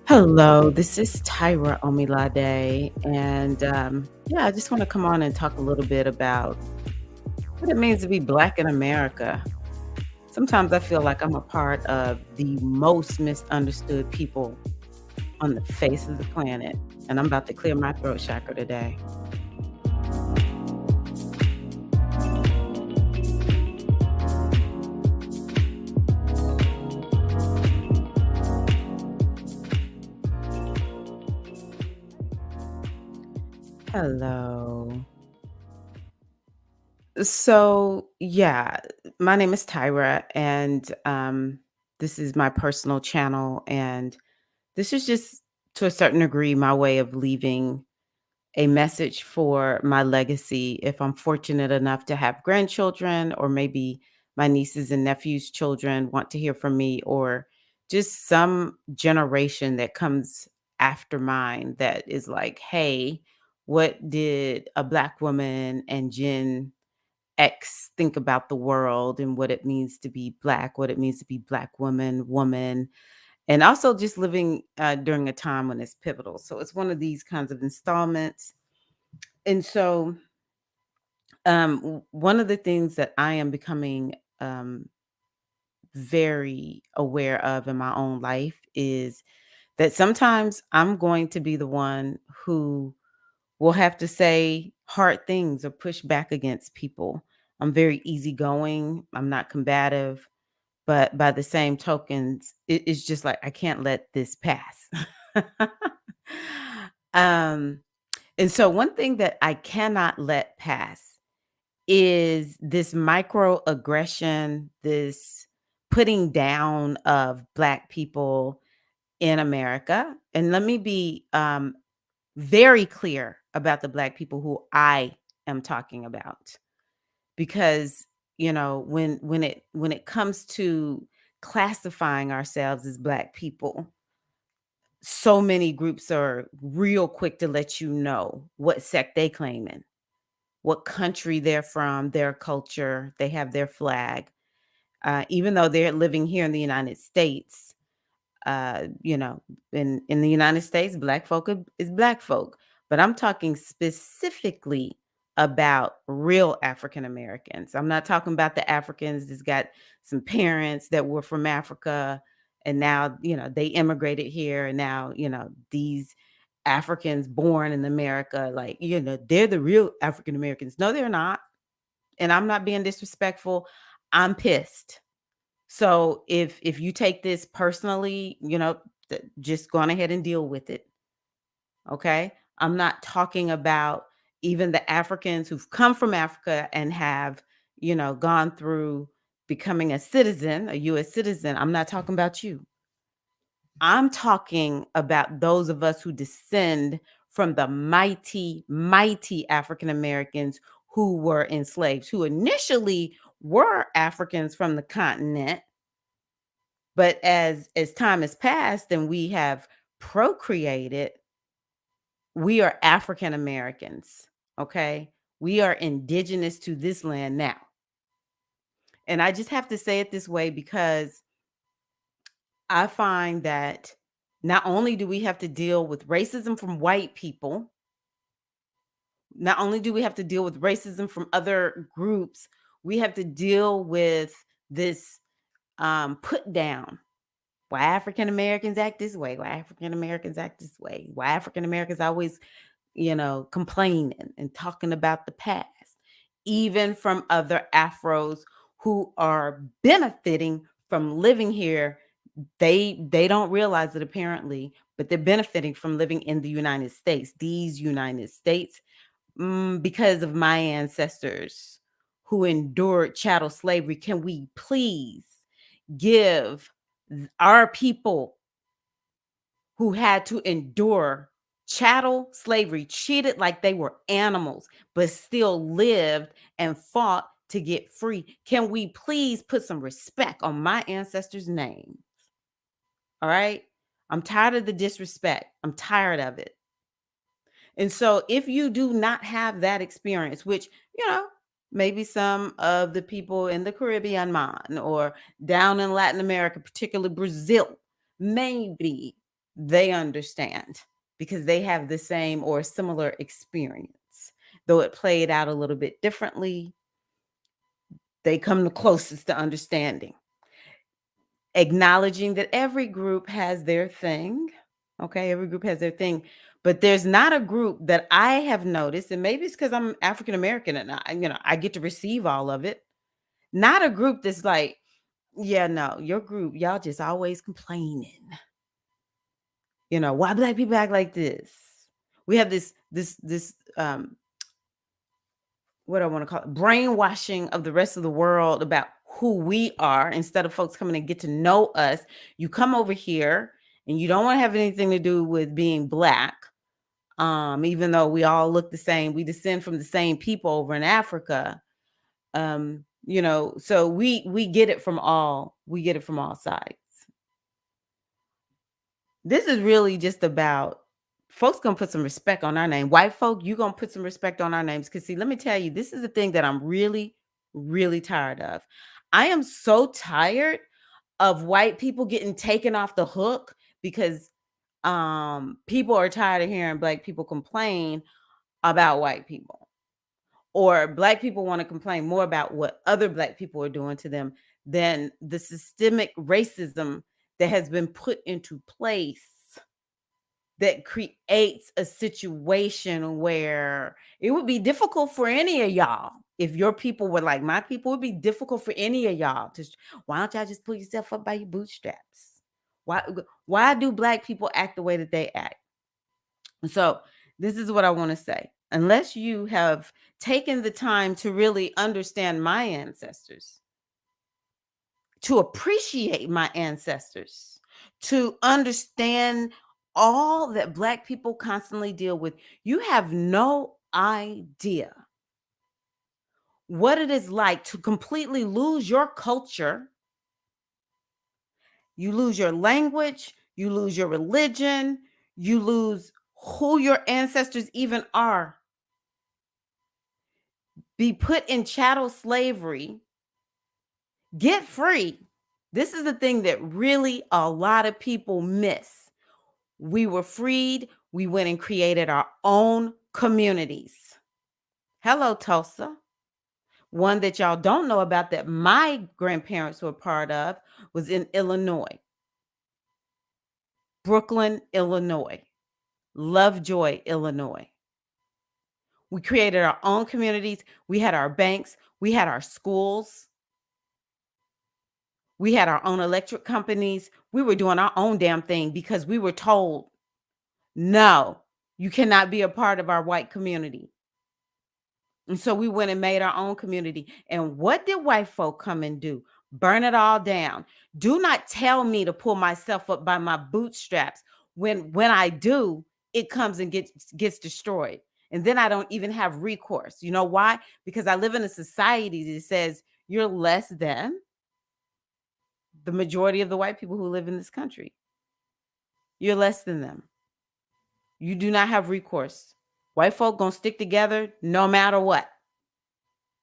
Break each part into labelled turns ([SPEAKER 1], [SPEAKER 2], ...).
[SPEAKER 1] Hello, this is Tyra Omilade, and yeah, I just want to come on and talk a little bit about what it means to be Black in America. Sometimes I feel like I'm a part of the most misunderstood people on the face of the planet, and I'm about to clear my throat chakra today. Hello. So, yeah, my name is Tyra, and this is my personal channel, and this is just to a certain degree my way of leaving a message for my legacy if I'm fortunate enough to have grandchildren, or maybe my nieces and nephews' children want to hear from me, or just some generation that comes after mine that is like, hey, what did a Black woman and Gen X think about the world and what it means to be Black, what it means to be Black woman, and also just living during a time when it's pivotal. So it's one of these kinds of installments. And so, one of the things that I am becoming very aware of in my own life is that sometimes I'm going to be the one who will have to say hard things or push back against people. I'm very easygoing. I'm not combative, but by the same tokens, it's just like I can't let this pass. um, and so one thing that I cannot let pass is this microaggression, this putting down of Black people in America. And let me be very clear about the Black people who I am talking about, because when it comes to classifying ourselves as Black people, so many groups are real quick to let you know what sect they claim in, what country they're from, their culture. They have their flag. Even though they're living here in the United States, uh, you know, in the United States, Black folk is Black folk. But I'm talking specifically about real African Americans. I'm not talking about the Africans that's got some parents that were from Africa and now, they immigrated here, and now, these Africans born in America, like, they're the real African Americans. No, they're not. And I'm not being disrespectful. I'm pissed. So if you take this personally, just go on ahead and deal with it. Okay. I'm not talking about even the Africans who've come from Africa and have, gone through becoming a citizen, a US citizen. I'm not talking about you. I'm talking about those of us who descend from the mighty, mighty African Americans who were enslaved, who initially were Africans from the continent, but as time has passed and we have procreated, we are African Americans, okay? We are indigenous to this land now. And I just have to say it this way because I find that not only do we have to deal with racism from white people, not only do we have to deal with racism from other groups, we have to deal with this put down. Why African Americans act this way? Why African Americans act this way? Why African Americans always, complaining and talking about the past, even from other Afros who are benefiting from living here. They don't realize it apparently, but they're benefiting from living in the United States, these United States, because of my ancestors who endured chattel slavery. Can we please give our people who had to endure chattel slavery, treated like they were animals, but still lived and fought to get free. Can we please put some respect on my ancestors' name? All right. I'm tired of the disrespect. I'm tired of it. And so if you do not have that experience, which, you know, maybe some of the people in the Caribbean mind or down in Latin America, particularly Brazil, maybe they understand because they have the same or similar experience. Though it played out a little bit differently, they come the closest to understanding. Acknowledging that every group has their thing. Okay, every group has their thing, but there's not a group that I have noticed, and maybe it's because I'm African American and I get to receive all of it. Not a group that's like, yeah, no, your group, y'all just always complaining. Why black people act like this? We have this what I want to call it, brainwashing of the rest of the world about who we are instead of folks coming and get to know us. You come over here and you don't want to have anything to do with being black. Even though we all look the same, we descend from the same people over in Africa. So we get it from all sides. This is really just about folks gonna put some respect on our name. White folk, you gonna put some respect on our names. Cause see, let me tell you, this is the thing that I'm really, really tired of. I am so tired of white people getting taken off the hook because people are tired of hearing black people complain about white people. Or black people want to complain more about what other black people are doing to them than the systemic racism that has been put into place that creates a situation where it would be difficult for any of y'all. If your people were like my people, it would be difficult for any of y'all to why don't y'all just pull yourself up by your bootstraps? Why do black people act the way that they act? So this is what I want to say. Unless you have taken the time to really understand my ancestors, to appreciate my ancestors, to understand all that black people constantly deal with, you have no idea what it is like to completely lose your culture. You lose your language, you lose your religion, you lose who your ancestors even are. Be put in chattel slavery, get free. This is the thing that really a lot of people miss. We were freed. We went and created our own communities. Hello, Tulsa. One that y'all don't know about that my grandparents were part of was in Illinois, Brooklyn, Illinois, Lovejoy, Illinois. We created our own communities. We had our banks. We had our schools. We had our own electric companies. We were doing our own damn thing because we were told, no, you cannot be a part of our white community. And so we went and made our own community. And what did white folk come and do? Burn it all down. Do not tell me to pull myself up by my bootstraps. When I do, it comes and gets destroyed. And then I don't even have recourse. You know why? Because I live in a society that says you're less than the majority of the white people who live in this country. You're less than them. You do not have recourse. White folk gonna stick together no matter what.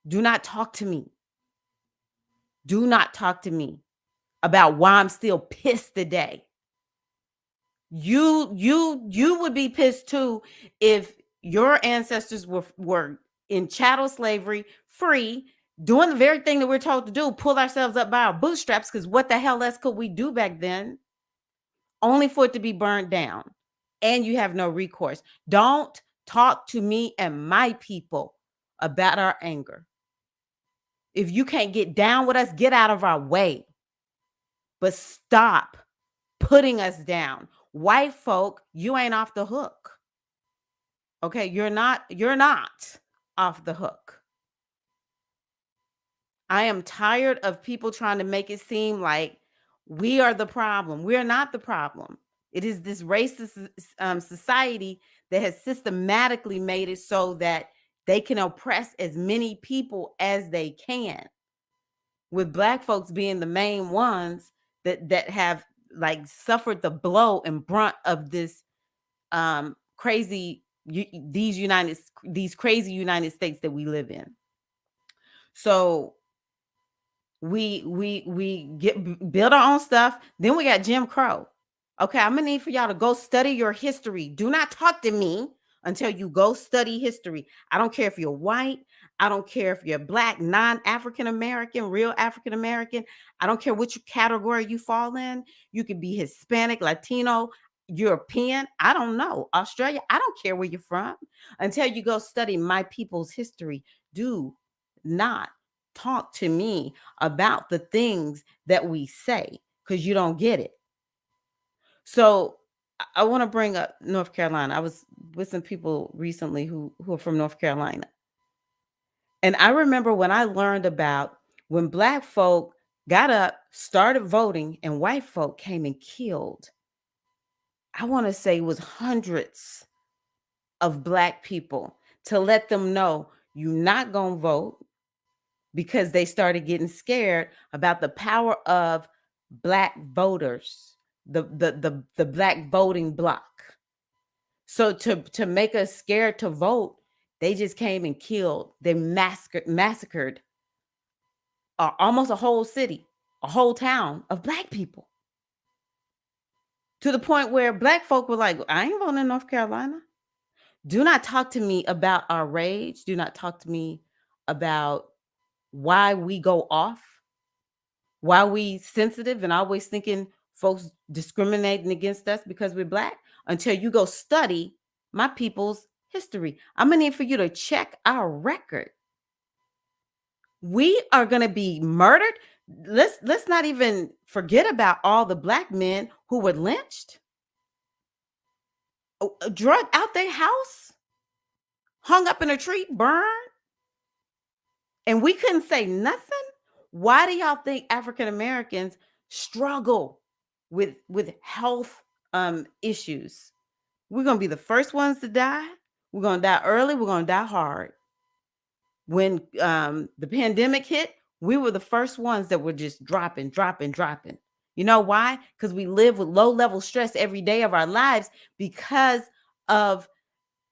[SPEAKER 1] Do not talk to me. Do not talk to me about why I'm still pissed today. You would be pissed too if your ancestors were in chattel slavery, free, doing the very thing that we're told to do, pull ourselves up by our bootstraps, because what the hell else could we do back then? Only for it to be burned down. And you have no recourse. Don't talk to me and my people about our anger. If you can't get down with us, get out of our way. But stop putting us down. White folk, you ain't off the hook. Okay, you're not off the hook. I am tired of people trying to make it seem like we are the problem. We're not the problem. It is this racist society that has systematically made it so that They can oppress as many people as they can, with Black folks being the main ones that have, like, suffered the blow and brunt of this crazy these crazy United States that we live in. So we build our own stuff. Then we got Jim Crow. Okay, I'm gonna need for y'all to go study your history. Do not talk to me until you go study history. I don't care if you're white. I don't care if you're Black, non-African American, real African American. I don't care which category you fall in. You could be Hispanic, Latino, European. I don't know. Australia. I don't care where you're from. Until you go study my people's history. Do not talk to me about the things that we say, because you don't get it. So I want to bring up North Carolina. I was with some people recently who are from North Carolina. And I remember when I learned about when Black folk got up, started voting, and white folk came and killed. I want to say it was hundreds of Black people, to let them know you're not going to vote, because they started getting scared about the power of Black voters, the Black voting bloc. So to make us scared to vote, they just came and killed. They massacred almost a whole city, a whole town of Black people, to the point where Black folk were like, I ain't voting in North Carolina. Do not talk to me about our rage. Do not talk to me about why we go off. Why we sensitive and always thinking folks discriminating against us because we're Black, until you go study my people's history. I'm gonna need for you to check our record. We are gonna be murdered. Let's not even forget about all the Black men who were lynched, drug out their house, hung up in a tree, burned, and we couldn't say nothing. Why do y'all think African Americans struggle with health issues? We're gonna be the first ones to die. We're gonna die early. We're gonna die hard. When the pandemic hit, we were the first ones that were just dropping, dropping, dropping. You know why? Because we live with low level stress every day of our lives, because of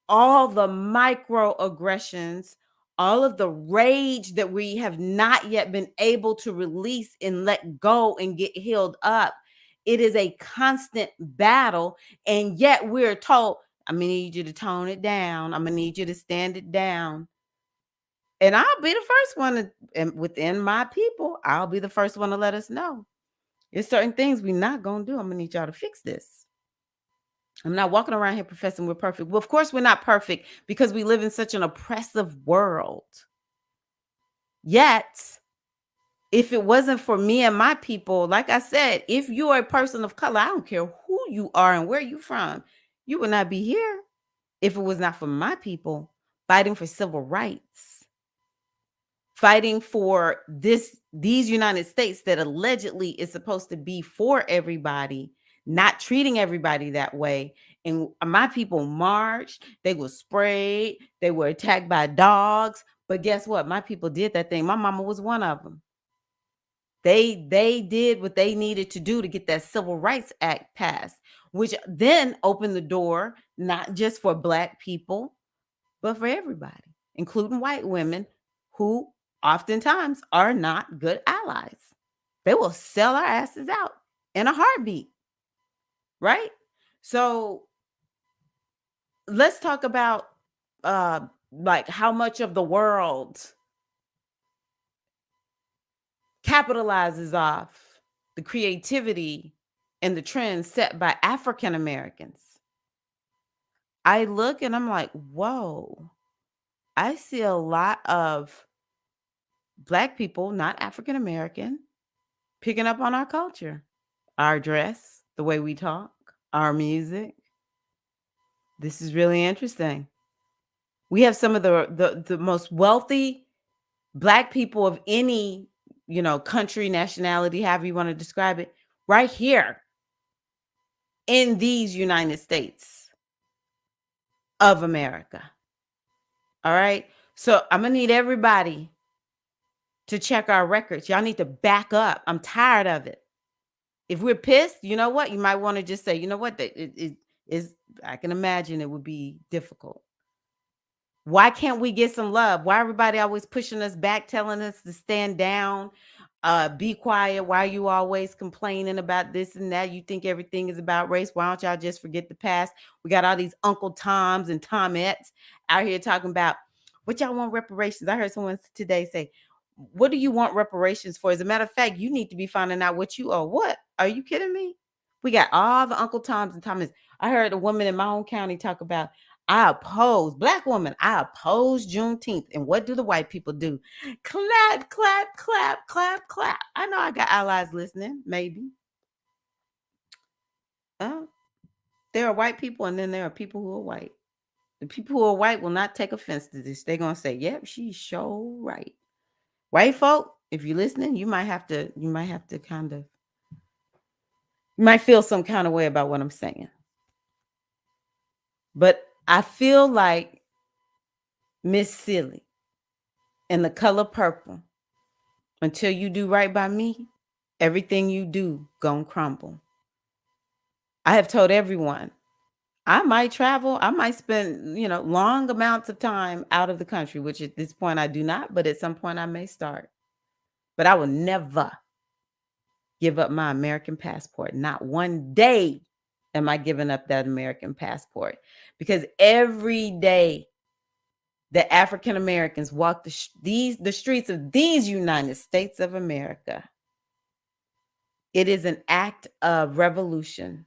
[SPEAKER 1] all the microaggressions, all of the rage that we have not yet been able to release and let go and get healed up. It is a constant battle. And yet we're told, I'm going to need you to tone it down. I'm going to need you to stand it down. And I'll be the first one to, and within my people, I'll be the first one to let us know. There's certain things we're not going to do. I'm going to need y'all to fix this. I'm not walking around here professing we're perfect. Well, of course we're not perfect, because we live in such an oppressive world. Yet, if it wasn't for me and my people, like I said, if you're a person of color, I don't care who you are and where you're from, you would not be here if it was not for my people fighting for civil rights, fighting for these United States that allegedly is supposed to be for everybody, not treating everybody that way. And my people marched, they were sprayed, they were attacked by dogs. But guess what? My people did that thing. My mama was one of them. They did what they needed to do to get that Civil Rights Act passed, which then opened the door not just for Black people, but for everybody, including white women who oftentimes are not good allies. They will sell our asses out in a heartbeat, right? So let's talk about like how much of the world capitalizes off the creativity and the trends set by African Americans. I look and I'm like, whoa, I see a lot of Black people, not African American, picking up on our culture, our dress, the way we talk, our music. This is really interesting. We have some of the most wealthy Black people of any, country, nationality, however you want to describe it, right here in these United States of America. All right. So I'm gonna need everybody to check our records. Y'all need to back up. I'm tired of it. If we're pissed, you know what? You might want to just say, you know what? It is. I can imagine it would be difficult. Why can't we get some love? Why everybody always pushing us back, telling us to stand down, be quiet? Why are you always complaining about this and that? You think everything is about race? Why don't y'all just forget the past? We got all these Uncle Toms and Tomettes out here talking about what y'all want reparations. I heard someone today say, what do you want reparations for? As a matter of fact, you need to be finding out what you owe. What? Are you kidding me? We got all the Uncle Toms and Thomas. I heard a woman in my own county talk about, Black woman, I oppose Juneteenth. And what do the white people do? Clap, clap, clap, clap, clap. I know I got allies listening, maybe. There are white people and then there are people who are white. The people who are white will not take offense to this. They're going to say, yep, she's so right. White folk, if you're listening, you might have to kind of, you might feel some kind of way about what I'm saying. But I feel like Miss Silly and The Color Purple, until you do right by me, everything you do gonna crumble. I have told everyone, I might travel, I might spend, long amounts of time out of the country, which at this point I do not, but at some point I may start. But I will never give up my American passport. Not one day am I giving up that American passport, because every day that African Americans walk the streets of these United States of America, it is an act of revolution.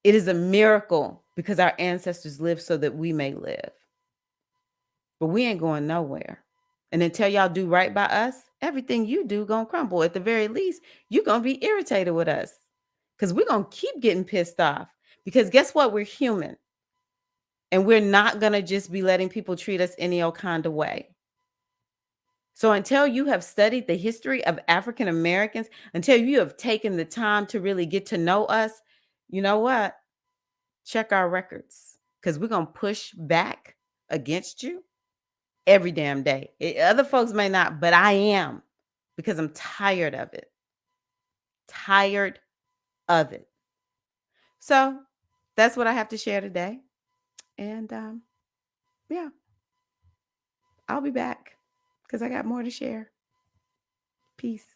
[SPEAKER 1] It is a miracle because our ancestors lived so that we may live. But we ain't going nowhere. And until y'all do right by us, everything you do gonna crumble. At the very least, you're gonna be irritated with us because we're gonna keep getting pissed off. Because guess what? We're human. And we're not gonna just be letting people treat us any old kind of way. So until you have studied the history of African Americans, until you have taken the time to really get to know us, you know what? Check our records, because we're going to push back against you every damn day. Other folks may not, but I am, because I'm tired of it. Tired of it. So that's what I have to share today. And yeah, I'll be back because I got more to share. Peace.